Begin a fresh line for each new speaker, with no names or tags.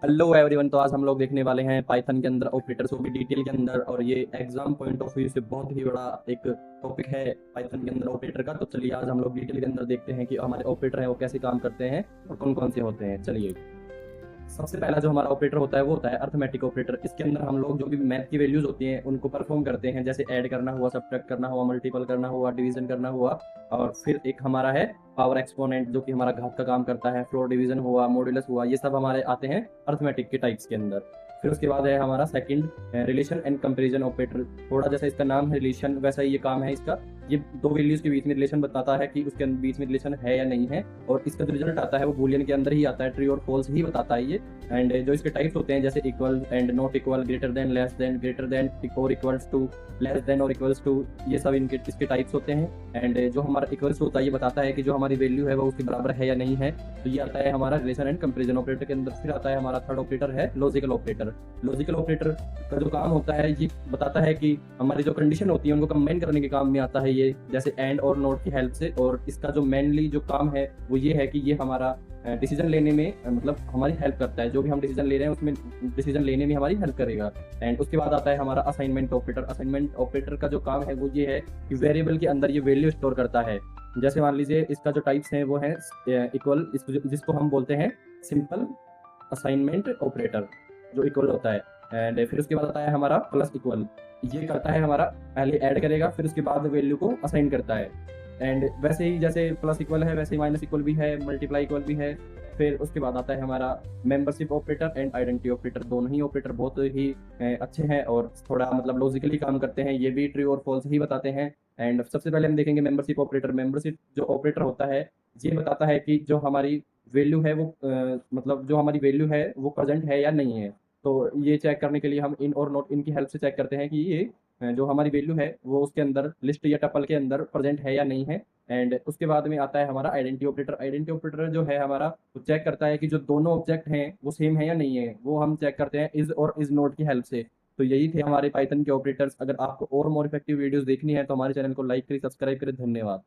Hello everyone. तो आज हम लोग देखने वाले हैं पाइथन के अंदर ऑपरेटर्स को भी डिटेल के अंदर, और ये एग्जाम पॉइंट ऑफ व्यू से बहुत ही बड़ा एक टॉपिक है पाइथन के अंदर ऑपरेटर का। तो चलिए आज हम लोग डिटेल के अंदर देखते हैं कि हमारे ऑपरेटर हैं वो कैसे काम करते हैं और कौन कौन से होते हैं। चलिए, सबसे पहला जो हमारा ऑपरेटर होता है वो होता है अर्थमेटिक ऑपरेटर। इसके अंदर हम लोग जो भी मैथ की वैल्यूज होती हैं उनको परफॉर्म करते हैं, जैसे ऐड करना हुआ, सब्ट्रैक्ट करना हुआ, मल्टीपल करना हुआ, डिवीजन करना हुआ। और फिर एक हमारा है पावर एक्सपोनेंट, जो कि हमारा घात का काम करता है। फ्लोर डिवीजन हुआ, मॉड्यूलस हुआ, ये सब हमारे आते हैं अर्थमेटिक के टाइप्स के अंदर। फिर उसके बाद है हमारा second relation and comparison operator. थोड़ा जैसा इसका नाम है रिलेशन, वैसा ही ये काम है इसका। ये दो वैल्यूज के बीच में रिलेशन बताता है कि उसके बीच में रिलेशन है या नहीं है, और इसका जो रिजल्ट आता है वो बूलियन के अंदर ही आता है, ट्रू और फॉल्स ही बताता है ये। एंड जो इसके टाइप्स होते हैं जैसे equal and not equal, greater than, less than, greater than और इक्वल्स टू, लेस देन और इक्वल्स टू, ये सब इनके इसके टाइप्स होते हैं। एंड जो हमारा इक्वल्स होता है ये बताता है कि जो हमारी वैल्यू है वो उसके बराबर है या नहीं है। तो ये आता है हमारा रिलेशन एंड कंपैरिजन ऑपरेटर के अंदर। फिर आता है हमारा थर्ड ऑपरेटर है लॉजिकल ऑपरेटर। लॉजिकल ऑपरेटर का जो काम होता है ये बताता है कि हमारी जो कंडीशन होती है उनको कंबाइन करने के काम में आता है ये, जैसे एंड और नॉट की हेल्प से। और इसका जो मेनली जो काम है वो ये है कि ये हमारा डिसीजन लेने में मतलब हमारी हेल्प करता है। जो भी हम डिसीजन ले रहे हैं उसमें डिसीजन लेने में हमारी हेल्प करेगा। एंड उसके बाद आता है हमारा असाइनमेंट ऑपरेटर। असाइनमेंट ऑपरेटर का जो काम है वो ये है कि वेरिएबल के अंदर ये वैल्यू स्टोर करता है। जैसे मान लीजिए इसका जो टाइप्स है वो है इक्वल, जिसको हम बोलते हैं सिंपल असाइनमेंट ऑपरेटर, जो इक्वल होता है। एंड फिर उसके बाद आता है हमारा प्लस इक्वल। ये करता है हमारा, पहले ऐड करेगा फिर उसके बाद वैल्यू को असाइन करता है। एंड वैसे ही जैसे प्लस इक्वल है वैसे ही माइनस इक्वल भी है, मल्टीप्लाई इक्वल भी है। फिर उसके बाद आता है हमारा membership operator and identity operator. दोनों ही ऑपरेटर बहुत ही अच्छे हैं और थोड़ा मतलब लॉजिकली काम करते हैं। ये भी ट्रू और फॉल्स ही बताते हैं। एंड सबसे पहले हम देखेंगे मेंबरशिप ऑपरेटर। मेंबरशिप जो ऑपरेटर होता है ये बताता है कि जो हमारी वैल्यू है वो मतलब जो हमारी वैल्यू है वो प्रेजेंट है या नहीं है। तो ये चेक करने के लिए हम इन और नॉट इन की हेल्प से चेक करते हैं कि ये जो हमारी वैल्यू है वो उसके अंदर लिस्ट या टपल के अंदर प्रेजेंट है या नहीं है। एंड उसके बाद में आता है हमारा आइडेंटिटी ऑपरेटर। आइडेंटिटी ऑपरेटर जो है हमारा वो चेक करता है कि जो दोनों ऑब्जेक्ट हैं वो सेम है या नहीं है। वो हम चेक करते हैं इज और इज नॉट की हेल्प से। तो यही थे हमारे पाइथन के ऑपरेटर्स। अगर आपको और मोर इफेक्टिव वीडियोस देखनी है तो हमारे चैनल को लाइक करें, सब्सक्राइब करें। धन्यवाद।